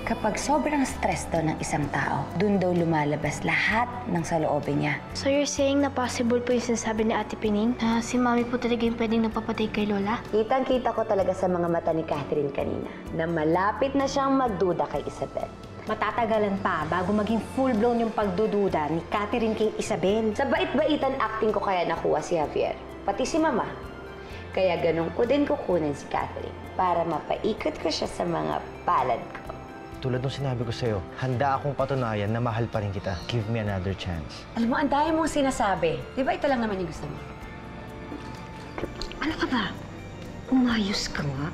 Kapag sobrang stress daw ng isang tao, dun daw lumalabas lahat ng saloobin niya. So you're saying na possible po yung sinasabi ni Ate Pining na si Mami po talaga yung pwedeng nagpapatay kay Lola? Kitang-kita ko talaga sa mga mata ni Catherine kanina na malapit na siyang magduda kay Isabel. Matatagalan pa bago maging full-blown yung pagdududa ni Catherine kay Isabel. Sa bait-baitan acting ko kaya nakuha si Javier, pati si Mama. Kaya ganun ko din kukunin si Catherine para mapaikot ko siya sa mga palad ko. Tulad ng sinabi ko sa'yo, handa akong patunayan na mahal pa rin kita. Give me another chance. Alam mo, ang dami mong sinasabi. Di ba ito lang naman yung gusto mo? Ano ka ba? Umayos ka nga.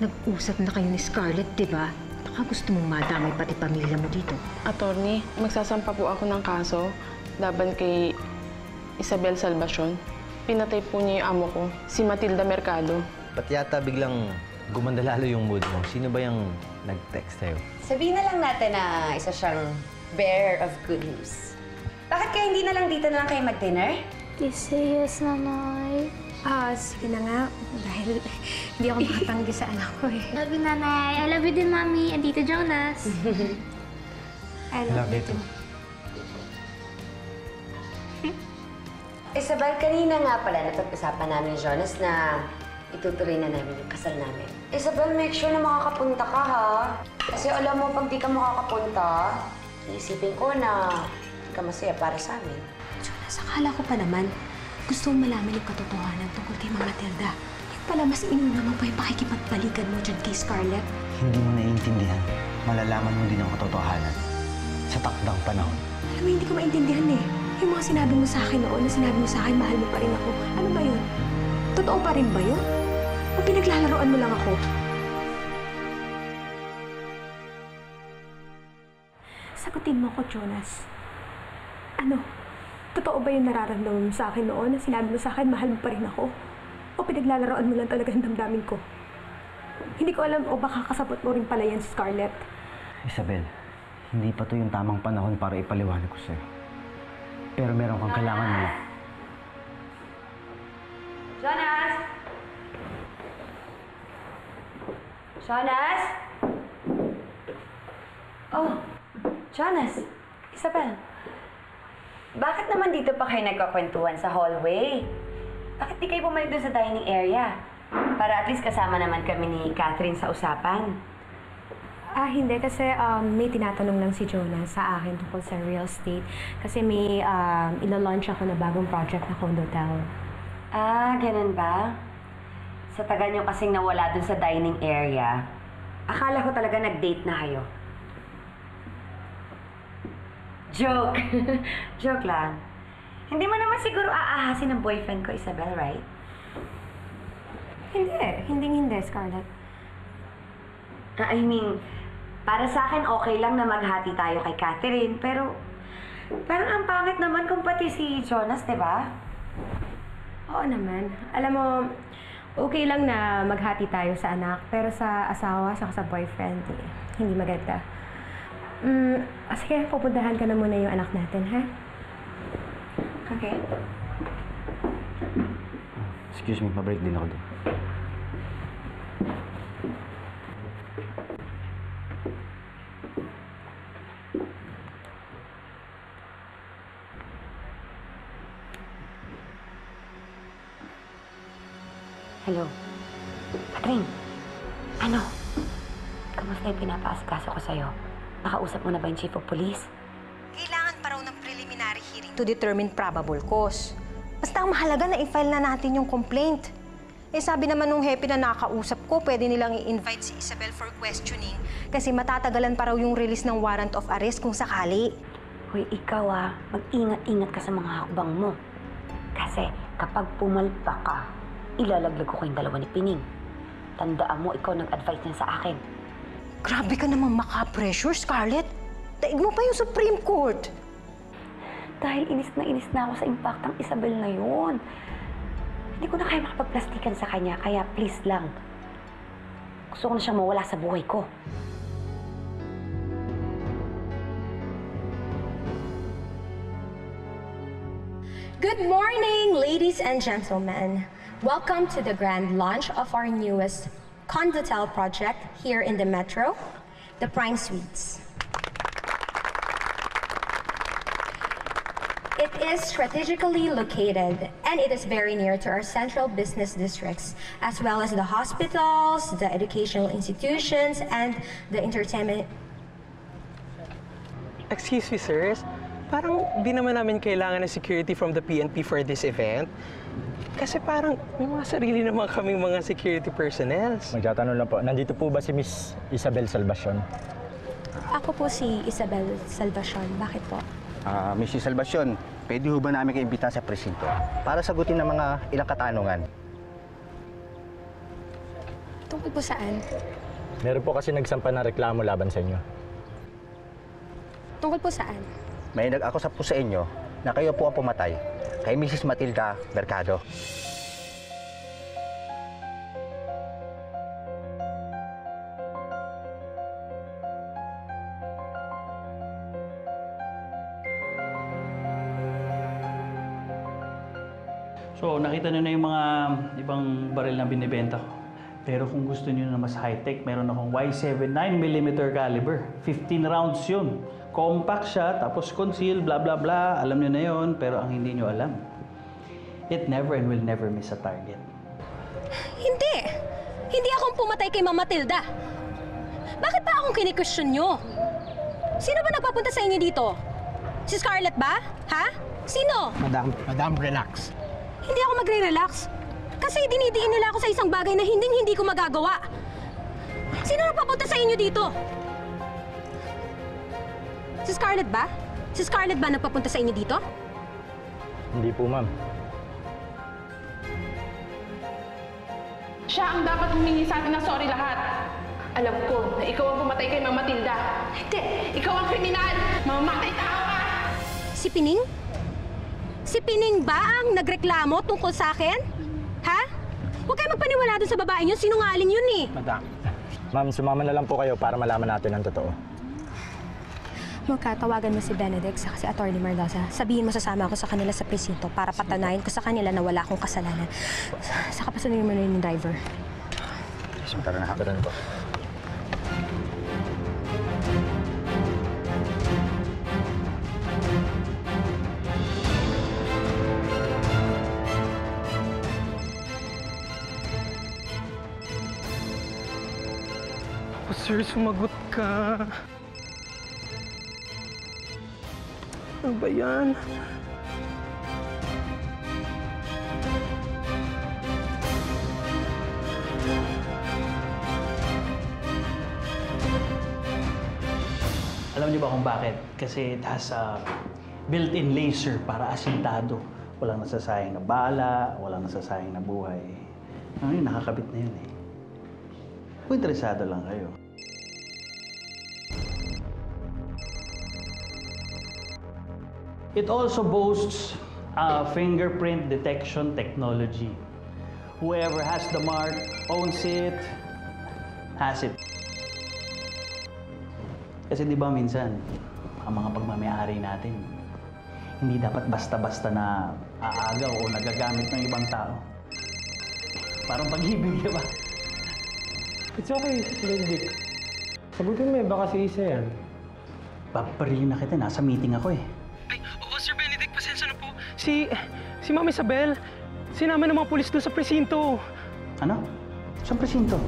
Nag-usap na kayo ni Scarlett, di ba? Baka gusto mong madamay pati pamilya mo dito. Attorney, magsasampa po ako ng kaso laban kay Isabel Salvacion. Pinatay po niya yung amo ko, si Matilda Mercado. Ba't yata biglang gumanda lalo yung mood mo? Sino ba yung nag-text sa'yo? Sabihin na lang natin na isa siyang bearer of good news. Bakit kaya hindi na lang dito na lang kayo mag-dinner? Please say yes, Nanay. Sige na nga. Dahil hindi ako makatanggi sa anak ko eh. Love you, Nanay. I love you din, Mami. And Tito Jonas. I love you too. Isabel, kanina nga pala napag-usapan namin ni Jonas na itutuloy na namin yung kasal namin. Isabel, make sure na makakapunta ka, ha? Kasi alam mo, pag di ka makakapunta, iisipin ko na di ka masaya para sa amin. Jonas, akala ko pa naman gusto mong malaman yung katotohanan tungkol kay Mama Matilda. Yung pala, mas inuna mo pa yung pakikipagbalikan mo dyan kay Scarlett. Hindi mo naiintindihan. Malalaman mo din ang katotohanan sa takdang panahon. Alam mo, hindi ko maintindihan eh. Yung mga sinabi mo sa akin noon, na sinabi mo sa akin, mahal mo pa rin ako. Ano ba yun? Totoo pa rin ba yun? O pinaglalaroan mo lang ako? Sagutin mo ko, Jonas. Ano? Totoo ba yung nararamdaman mo sa akin noon na sinabi mo sa akin, mahal mo pa rin ako? O pinaglalaroan mo lang talaga ang damdamin ko? Hindi ko alam o baka kasabot mo rin pala yan si Scarlett. Isabel, hindi pa to yung tamang panahon para ipaliwanag ko sa'yo. Pero meron kang kailangan mo. Jonas! Jonas? Oh, Jonas. Isabel. Bakit naman dito pa kayo nagkakwentuhan sa hallway? Bakit di kayo bumalik doon sa dining area? Para at least kasama naman kami ni Catherine sa usapan. Hindi. Kasi may tinatanong lang si Jonas sa akin tungkol sa real estate. Kasi may ilo-launch ako na bagong project na condotel. Ganun ba? Sa tagal niyo kasing nawala dun sa dining area, akala ko talaga nag-date na kayo. Joke! Joke lang. Hindi mo naman siguro aahasin ng boyfriend ko, Isabel, right? Hindi, Scarlett. I mean, para sa akin, okay lang na maghati tayo kay Catherine, pero parang ang pangit naman kung pati si Jonas, di ba? Oo naman. Alam mo, okay lang na maghati tayo sa anak, pero sa asawa, saka sa boyfriend, hindi maganda. Sige, pupuntahan ka na muna yung anak natin, ha? Okay. Excuse me, mabreak din ako doon. Hello. Catherine. Ano? Kamusta yung pinapaasikaso ko sa'yo? Nakausap mo na ba yung Chief of Police? Kailangan pa raw ng preliminary hearing to determine probable cause. Basta ang mahalaga na i-file na natin yung complaint. Sabi naman nung happy na nakausap ko, pwede nilang i-invite si Isabel for questioning kasi matatagalan pa raw yung release ng warrant of arrest kung sakali. Hoy, ikaw mag-ingat-ingat ka sa mga hakbang mo. Kasi kapag pumalpa ka, ilalaglag ko kayong dalawa ni Pining. Tandaan mo, ikaw nag-advise niya sa akin. Grabe ka namang maka-pressure, Scarlett. Daig mo pa yung Supreme Court. Dahil inis na ako sa impact ng Isabel na yun. Hindi ko na kaya makapagplastikan sa kanya, kaya please lang. Gusto ko na siyang mawala sa buhay ko. Good morning, ladies and gentlemen. Welcome to the grand launch of our newest condotel project here in the Metro. the Prime Suites. It is strategically located and it is very near to our central business districts, as well as the hospitals, the educational institutions, and the entertainment. Excuse me, sirs. Parang di naman namin kailangan ng security from the PNP for this event. Kasi parang may mga sarili naman kaming mga security personnel. Magtatanong lang po, nandito po ba si Miss Isabel Salvacion? Ako po si Isabel Salvacion. Bakit po? Mrs. Salvacion, pwede ho ba namin kayo imbita sa presinto para sagutin ng mga ilang katanungan? Tungkol po saan? Meron po kasi nagsampa ng reklamo laban sa inyo. Tungkol po saan? May nag-akusap po sa inyo na kayo po ang pumatay kay Mrs. Matilda Mercado. So, nakita nyo na yung mga ibang baril na binibenta ko. Pero kung gusto nyo na mas high-tech, meron akong Y7 9mm caliber. 15 rounds yun. Compact siya, tapos conceal, blah blah blah. Alam nyo na yun, pero ang hindi nyo alam, it never and will never miss a target. Hindi! Hindi akong pumatay kay Ma'am Matilda. Bakit pa akong kini-question nyo? Sino ba nagpapunta sa inyo dito? Si Scarlett ba? Ha? Sino? Madam, relax. Hindi ako magre-relax. Kasi dinidiin nila ako sa isang bagay na hindi ko magagawa. Sino nagpapunta sa inyo dito? Si Scarlett ba? Si Scarlett ba nagpapunta sa inyo dito? Hindi po, ma'am. Siya ang dapat humingi sa atin ng sorry lahat. Alam ko na ikaw ang pumatay kay Ma'am Matilda. Hindi! Ikaw ang kriminal! Mamamatay tao ka! Si Pining? Si Pining ba ang nagreklamo tungkol sa akin? Ha? Huwag kayo magpaniwala doon sa babae niyo. Sinungaling yun eh. Madam. Ma'am, sumama na lang po kayo para malaman natin ang totoo. Magkatawagan mo si Benedict sa si Atty. Marlosa. Sabihin mo sasama ako sa kanila sa presinto para patanayin ko sa kanila na wala akong kasalanan. Saka pasunod mo na yung driver. Tara na. Tara na po. Sir, sumagot ka. Ano ba yan? Alam niyo ba kung bakit? Kasi it has a built-in laser para asintado. Walang nasasayang na bala, walang nasasayang na buhay. Ano yun, nakakabit na yun eh. Kung interesado lang kayo. It also boasts a fingerprint detection technology. Whoever has the mark, owns it, has it. Kasi di ba minsan, ang mga pagmamayari natin, hindi dapat basta-basta na aagaw o nagagamit ng ibang tao. Parang pag-ibig, di ba? It's okay, Benedict. Sagutin mo eh, baka si Isa yan. Paparilin na kita, nasa meeting ako eh. Ay, oo, Sir Benedict, pasensya na po. Si Ma'am Isabel, sinama ng mga pulis doon sa presinto. Ano? Saan presinto?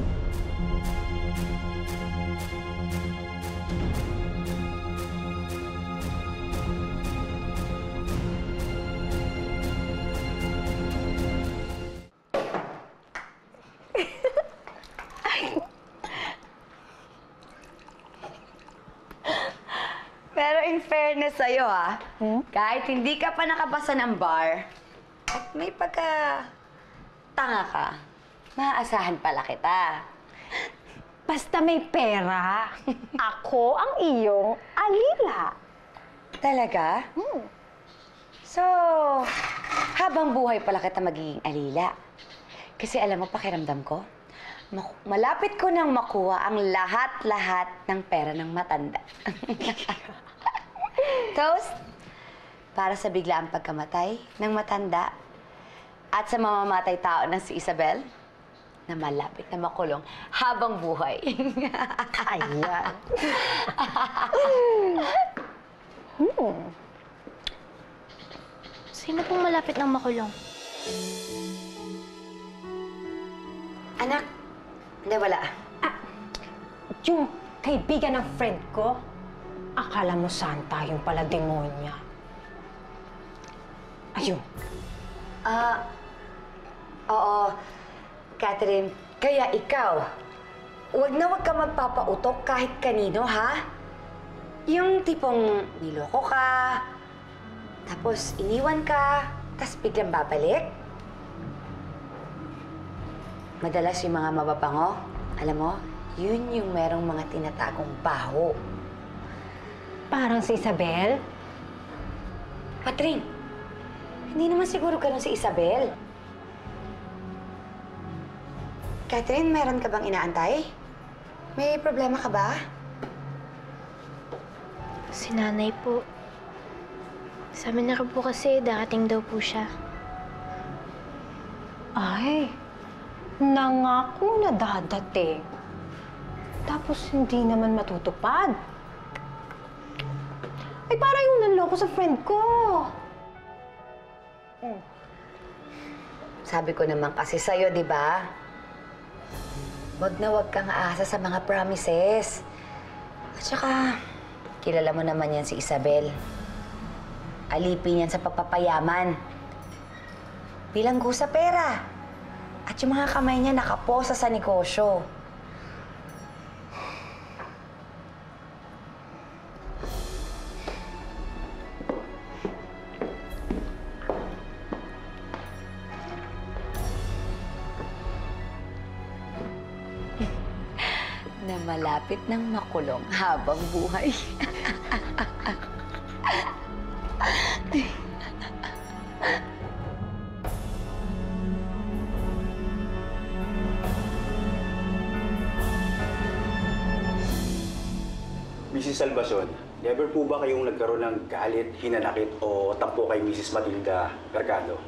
Pero in fairness sa'yo, kahit hindi ka pa nakapasa ng bar, at may tanga ka, maaasahan pala kita. Basta may pera, ako ang iyong alila. Talaga? So, habang buhay pala kita magiging alila. Kasi alam mo, pakiramdam ko, malapit ko nang makuha ang lahat-lahat ng pera ng matanda. Toast, para sa biglaang pagkamatay ng matanda at sa mamamatay tao ng si Isabel, na malapit na makulong habang buhay. Ayan. Sino pong malapit ng makulong? Anak, hindi, wala. Yung kaibigan ng friend ko, akala mo santa, yung pala demonya. Ayun. Oo. Catherine, kaya ikaw, huwag na huwag ka magpapautok kahit kanino, ha? Yung tipong niloko ka, tapos iniwan ka, tapos biglang babalik. Madalas yung mga mababango, alam mo, yun yung merong mga tinatagong baho. Parang si Isabel? Catherine, hindi naman siguro ganun si Isabel. Catherine, meron ka bang inaantay? May problema ka ba? Si nanay po. Sabi na rin po kasi darating daw po siya. Ay, nangako na dadating. Tapos hindi naman matutupad. Ay, parang yung nanloko sa friend ko. Sabi ko naman kasi sa'yo, di ba? Wag na wag kang aasa sa mga promises. At saka, kilala mo naman yan si Isabel. Alipin yan sa pagpapayaman. Bilanggo sa pera. At yung mga kamay niya nakaposa sa negosyo. Na malapit ng makulong habang buhay. Mrs. Salvacion, never po ba kayong nagkaroon ng galit, hinanakit o tampo kay Mrs. Matilda Mercado?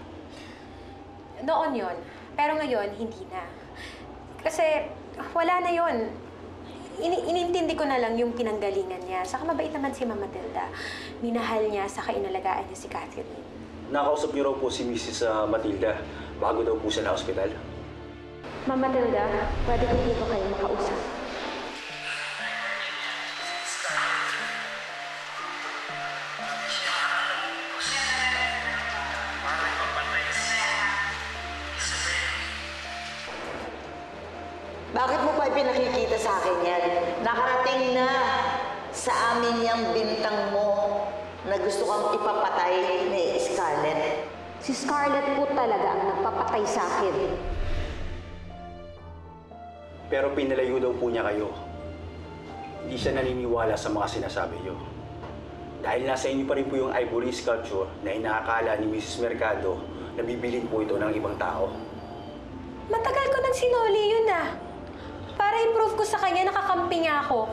Noon yon, pero ngayon hindi na. Kasi wala na yon. Inintindi ko na lang yung pinanggalingan niya. Saka mabait naman si Mama Matilda. Minahal niya, saka inalagaan niya si Catherine. Nakausap niyo raw po si Mrs. Matilda bago daw po siya na ospital? Mama Matilda, pwede ko dito kayo makausap. Bakit mo pa pinakikita sa akin yan? Nakarating na sa amin yung bintang mo na gusto kang ipapatay ni Scarlett. Si Scarlett po talaga ang nagpapatay sa akin. Pero pinalayo daw po niya kayo. Hindi siya naniniwala sa mga sinasabi niyo. Dahil nasa inyo pa rin po yung ivory sculpture na inaakala ni Mrs. Mercado na bibilin po ito ng ibang tao. Matagal ko nang sinuli yun ah. Para i-prove ko sa kanya nakakampi niya ako.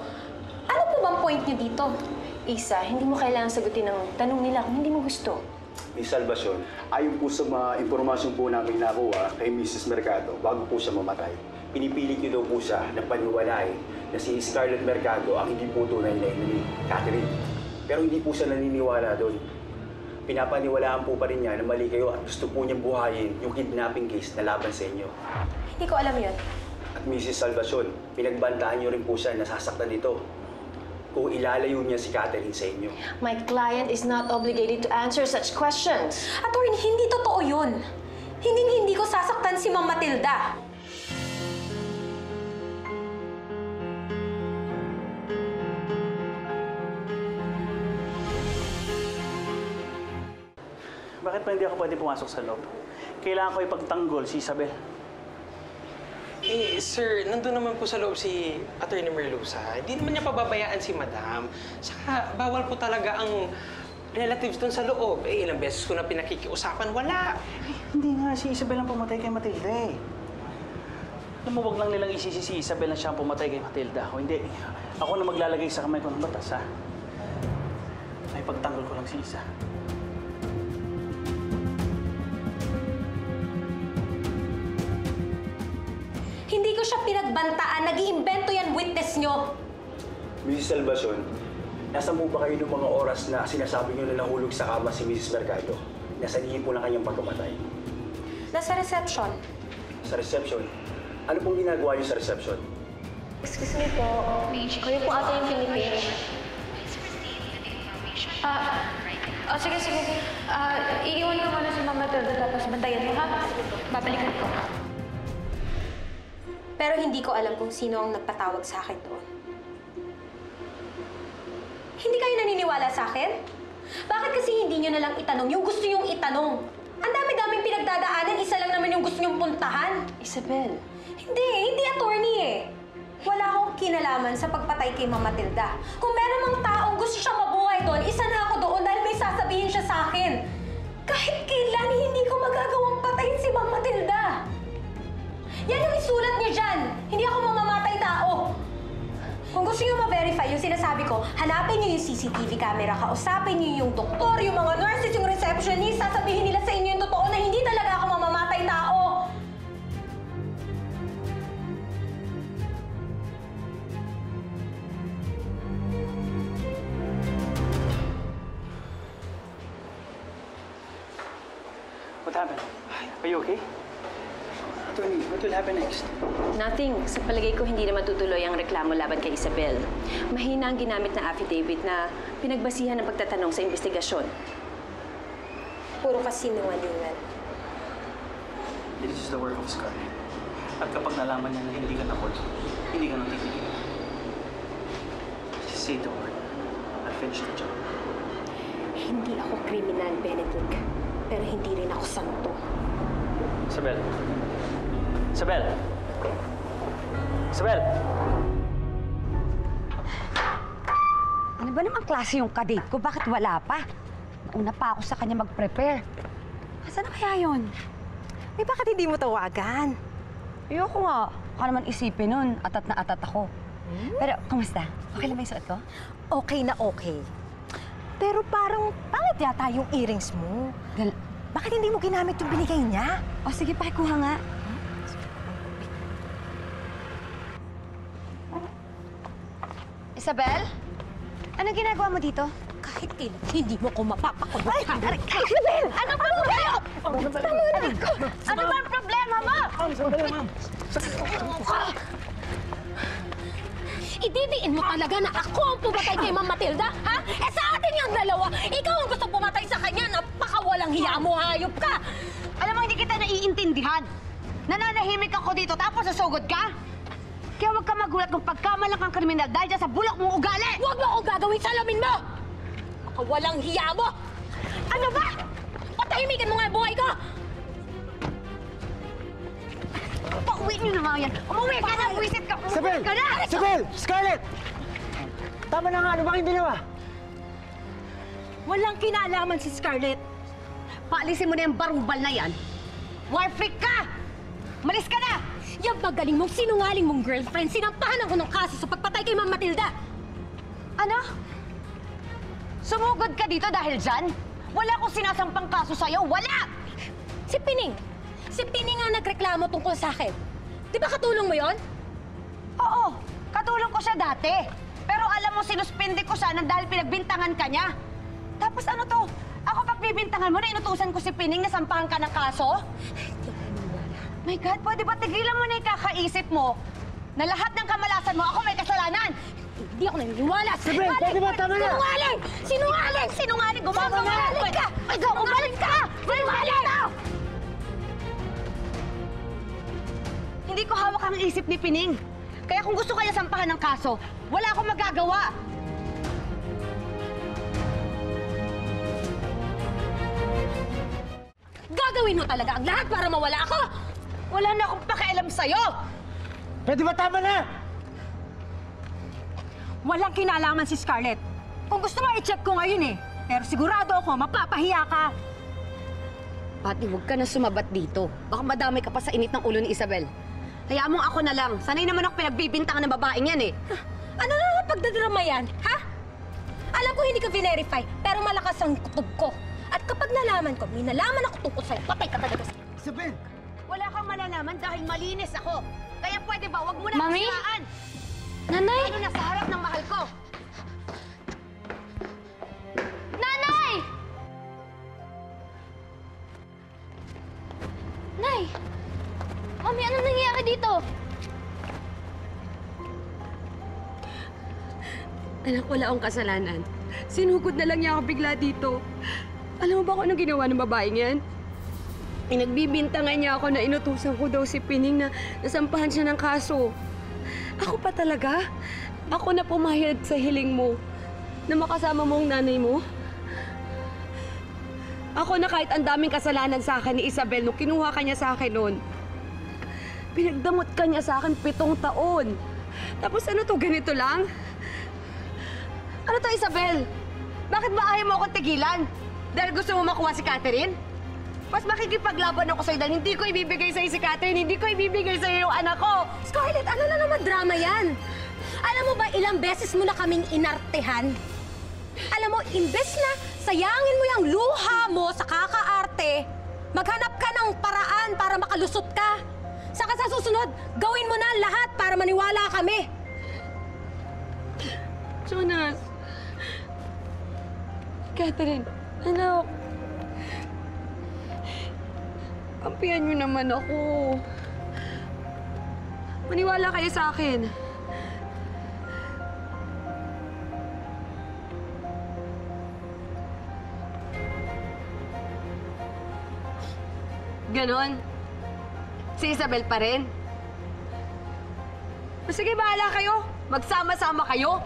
Ano po bang point niyo dito? Isa, hindi mo kailangan sagutin ang tanong nila kung hindi mo gusto. Miss Salvacion, ayon po sa mga impormasyon po namin nakuha kay Mrs. Mercado bago po siya mamatay, pinipilit niyo daw po siya na paniwalain na si Scarlett Mercado ang hindi po tunay na ina ni Catherine. Pero hindi po siya naniniwala doon. Pinapaniwalaan po pa rin niya na mali kayo at gusto po niyang buhayin yung kidnapping case na laban sa inyo. Hindi ko alam yun. At Mrs. Salvacion, pinagbantaan niyo rin po siya na sasaktan nito kung ilalayo niya si Catherine sa inyo. My client is not obligated to answer such questions. Attorney, hindi totoo yun. Hindi ko sasaktan si Ma'am Matilda. Bakit pa hindi ako pwede pumasok sa loob? Kailangan ko ipagtanggol si Isabel. Eh, sir, nandun naman po sa loob si Atty. Merluza. Hindi naman niya pababayaan si Madam. Saka, bawal po talaga ang relatives doon sa loob. Eh, ilang beses ko na pinakikiusapan, wala. Hindi nga si Isabel ang pumatay kay Matilda eh. Alam mo, wag lang nilang isisi si Isabel na siya ang pumatay kay Matilda. O hindi, ako na maglalagay sa kamay ko ng batas, ha? May pagtanggol ko lang si Isa. ko siya pinagbantaan. Nag-iimbento yan witness nyo. Mrs. Salvacion, nasaan po ba kayo ng mga oras na sinasabi niyo na nahulog sa kama si Mrs. Mercado? Nasa lihi po na kanyang pagkamatay. Nasa reception. Sa reception? Ano pong ginagawa niyo sa reception? Excuse me po. Kayo po ata yung Philippine. Sige. Iiwan ko muna si Mama Matilda tapos bantayan mo, ha? Babalikan ko. Pero hindi ko alam kung sino ang nagpatawag sa akin doon. Hindi kayo naniniwala sa akin? Bakit kasi hindi nyo nalang itanong yung gusto nyong itanong? Ang dami-daming pinagdadaanan, isa lang naman yung gusto nyong puntahan. Isabel. Hindi attorney eh. Wala akong kinalaman sa pagpatay kay Mama Matilda. Kung meron mang taong gusto siyang mabuhay doon, isa na ako doon dahil may sasabihin siya sa akin. Kahit kailan, hindi ko magagawang patayin si Mama Matilda. Yan ang isulat niyo dyan. Hindi ako mamamatay tao. Kung gusto niyo ma-verify yung sinasabi ko, hanapin niyo yung CCTV camera, kausapin niyo yung doktor, yung mga nurses, yung receptionist, sasabihin nila sa inyo yung totoo na hindi talaga ako mamamatay tao. What happened? Are you okay? Attorney, what will happen next? Nothing. Sa palagay ko, hindi na matutuloy ang reklamo laban kay Isabel. Mahina ang ginamit na affidavit na pinagbasihan ng pagtatanong sa investigasyon. Puro kasinungalingan. This is the work of Scarlett. At kapag nalaman niya na hindi ka nakot, hindi ka nang titigil. Just say the word. I'll finish the job. Hindi ako kriminal, Benedict. Pero hindi rin ako santo. Isabel. Isabel! Isabel! Ano ba namang klase yung kadate ko? Bakit wala pa? Nauna pa ako sa kanya mag-prepare. Asan na kaya yun? Eh, bakit hindi mo tawagan? Ayoko nga. Baka naman isipin nun, atat na atat ako. Pero, kumusta? Okay lang ba yung suot ko? Okay na okay. Pero parang pangit yata yung earrings mo. Bakit hindi mo ginamit yung binigay niya? O sige, pakikuha nga. Isabel? Anong ginagawa mo dito? Kahit kailan, hindi mo ko mapapakulong. Ay! Isabel! Ano ba problema? Ano ba ang problema mo? Ididiin mo talaga na ako ang pumatay kay Ma'am Matilda, ha? Eh sa atin yung dalawa, ikaw ang gusto pumatay sa kanya, napakawalang hiya mo, hayop ka! Alam mo, hindi kita naiintindihan. Nananahimik ako dito tapos nasugod ka? Kaya huwag ka magulat kung pagkamalang kang kriminal dahil dyan sa bulok mong ugali! Huwag mo akong gagawin salamin mo! Napakawalang hiya mo! Ano ba? Patahimikin mo nga ang buhay ko! Pauwi niyo na nga yan! Umuwi ka na! Buwisit ka! Isabel! Umuwi ka na! Isabel! Scarlett! Tama na nga, ano ba yung ginawa? Walang kinalaman si Scarlett. Paalisin mo na yung barubal na yan. War freak ka! Malis ka na! Yung magaling mong sinungaling mong girlfriend, sinampahan ako ng kaso sa pagpatay kay Ma'am Matilda. Ano? Sumugod ka dito dahil dyan? Wala akong sinasampang kaso sa'yo. Wala! Si Pining. Si Pining nga nagreklamo tungkol sa akin. Di ba katulong mo yon? Oo, katulong ko siya dati. Pero alam mo, sinuspindi ko siya nang dahil pinagbintangan ka niya. Tapos ano to? Ako pagbibintangan mo na inutusan ko si Pining na sampahan ka ng kaso? My God, pwede ba tigilan mo na yung kakaisip mo na lahat ng kamalasan mo, ako may kasalanan? Hindi ako naniniwala. Isabel, pwede ba? Tama na! Sinungaling! Sinungaling! Sinungaling! Sinungaling ka! Umalis ka! Sinungaling! Hindi ko hawak ang isip ni Pining. Kaya kung gusto kaya sampahan ng kaso, wala akong magagawa. Gagawin mo talaga ang lahat para mawala ako! Wala na akong pakialam sa'yo! Pwede ba tama na? Walang kinalaman si Scarlett. Kung gusto mo, i-check ko ngayon eh. Pero sigurado ako, mapapahiya ka. Pati, huwag ka na sumabat dito. Baka madamay ka pa sa init ng ulo ni Isabel. Hayaan mong ako na lang. Sanay naman ako pinagbibintangan ng babaeng yan eh. Ano na pagdadrama yan, ha? Alam ko hindi ka verify, pero malakas ang kutob ko. At kapag nalaman ko, may nalaman ako tungkol sa'yo, patay ka talaga sa'yo. Isabel! Wala kang malalaman dahil malinis ako. Kaya pwede ba, wag mo na Mami? kasiraan. Nanay! Ano na sa harap ng mahal ko? Nanay! Nay! Mami, ano nangyayari dito? Anak, wala akong kasalanan. Sinugod na lang niya ako bigla dito. Alam mo ba kung anong ginawa ng babaeng yan? Pinagbibintangan niya ako na inutusan ko daw si Pining na nasampahan siya ng kaso. Ako pa talaga? Ako na pumayag sa hiling mo na makasama mo ang nanay mo? Ako na kahit ang daming kasalanan sa akin ni Isabel nung kinuha ka niya sa akin noon. Pinagdamot ka niya sa akin 7 taon. Tapos ano to, ganito lang? Ano to, Isabel? Bakit ba ayaw mo akong tigilan? Dahil gusto mo makuha si Catherine? Mas makikipaglaban ako sa'yo dahil hindi ko ibibigay sa'yo si Catherine, hindi ko ibibigay sa'yo yung anak ko. Scarlett, ano na naman drama yan? Alam mo ba ilang beses mo na kaming inartehan? Alam mo, imbes na sayangin mo yung luha mo sa kakaarte, maghanap ka ng paraan para makalusot ka. Saka sa susunod, gawin mo na lahat para maniwala kami. Jonas. Catherine, anak. Kampihan niyo naman ako. Maniwala kayo sa akin. Ganon? Si Isabel pa rin? Sige, bahala kayo. Magsama-sama kayo.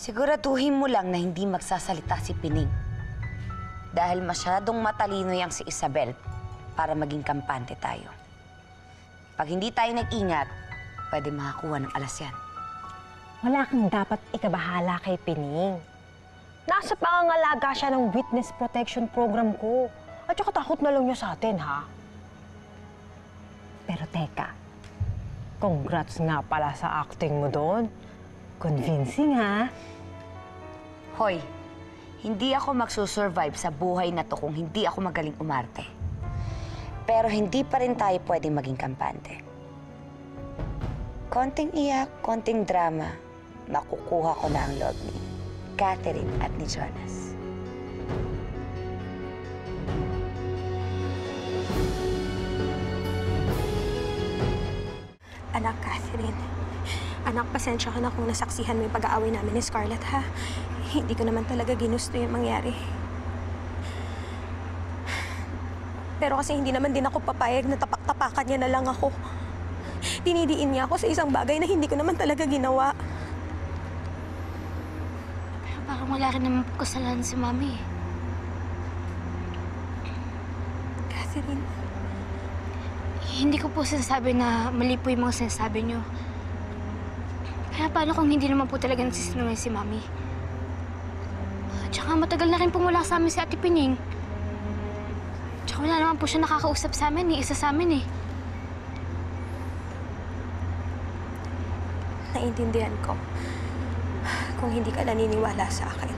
Siguraduhin mo lang na hindi magsasalita si Pining. Dahil masyadong matalino yang si Isabel para maging kampante tayo. Pag hindi tayo nag-ingat, pwede makakuha ng alas yan. Wala kang dapat ikabahala kay Pining. Nasa pangangalaga siya ng witness protection program ko. At saka takot na lang niya sa atin, ha? Pero teka, congrats nga pala sa acting mo doon. Convincing, ha? Hoy, hindi ako magsusurvive sa buhay na to kung hindi ako magaling umarte. Pero hindi pa rin tayo pwedeng maging kampante. Konting iyak, konting drama, makukuha ko na ang loob ni Catherine at ni Jonas. Anak, Catherine. Anak, pasensya ka na kung nasaksihan mo yung pag-aaway namin ni Scarlett, ha? Hindi ko naman talaga ginusto yung mangyari. Pero kasi hindi naman din ako papayag na tapak-tapakan niya na lang ako. Dinidiin niya ako sa isang bagay na hindi ko naman talaga ginawa. Pero parang wala rin naman po kasalanan si Mami. Catherine. Hindi ko po sinasabi na mali po yung mga sinasabi niyo. Kaya paano kung hindi naman po talaga nagsisinungaling si Mami? Tsaka matagal na rin pong wala sa amin si Ate Pining. Tsaka wala naman po siya nakakausap sa amin, isa sa amin eh. Naiintindihan ko kung hindi ka naniniwala sa akin.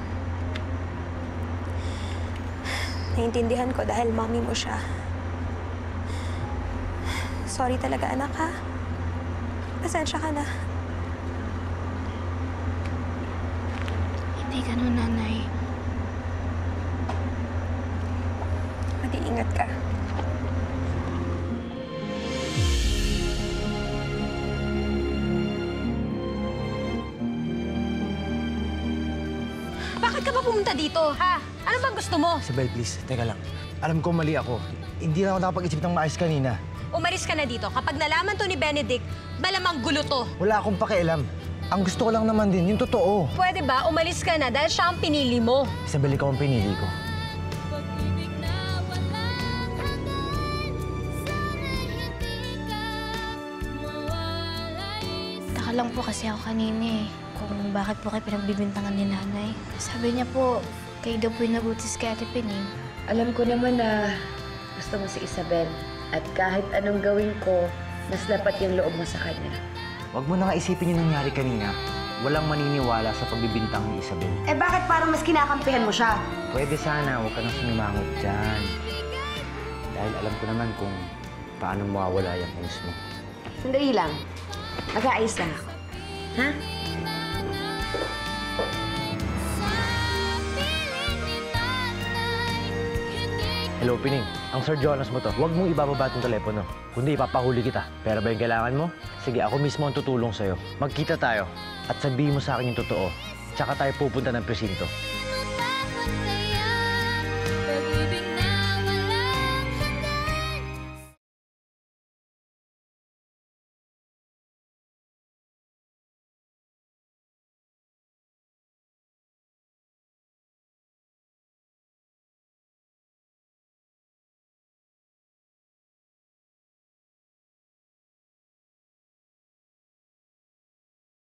Naiintindihan ko dahil mami mo siya. Sorry talaga, anak, ha? Pasensya ka na. Hindi ganun, Nanay. Mag-iingat ka. Bakit ka ba pumunta dito, ha? Ano bang gusto mo? Isabel, please. Teka lang. Alam ko mali ako. Hindi na ako nakapag-isip ng maayos kanina. Umalis ka na dito. Kapag nalaman to ni Benedict, malamang gulo to. Wala akong pakialam. Ang gusto ko lang naman din, yung totoo. Pwede ba umalis ka na dahil siya ang pinili mo? Isabel, ikaw ang pinili ko. Taka lang po kasi ako kanina eh. Kung bakit po kayo pinagbibintangan ni Nanay. Sabi niya po, kayo daw po yung nabutis kay Ate Pining. Alam ko naman na gusto mo si Isabel. At kahit anong gawin ko, mas dapat yung loob mo sa kanya. Huwag mo na nga isipin yung nangyari kanina. Walang maniniwala sa pagbibintang ni Isabel. Eh bakit parang mas kinakampihan mo siya? Pwede sana, huwag ka nang sumimangot dyan. Dahil alam ko naman kung paano mawawala yung pulis mo. Sandali lang. Mag-aayos lang ako. Ha? Hello, Pining. Ang Sir Jonas mo to. Huwag mong ibababa itong telepono. Kundi ipapahuli kita. Pera ba yung kailangan mo? Sige, ako mismo ang tutulong sa'yo. Magkita tayo at sabihin mo sa akin yung totoo. Tsaka tayo pupunta ng presinto.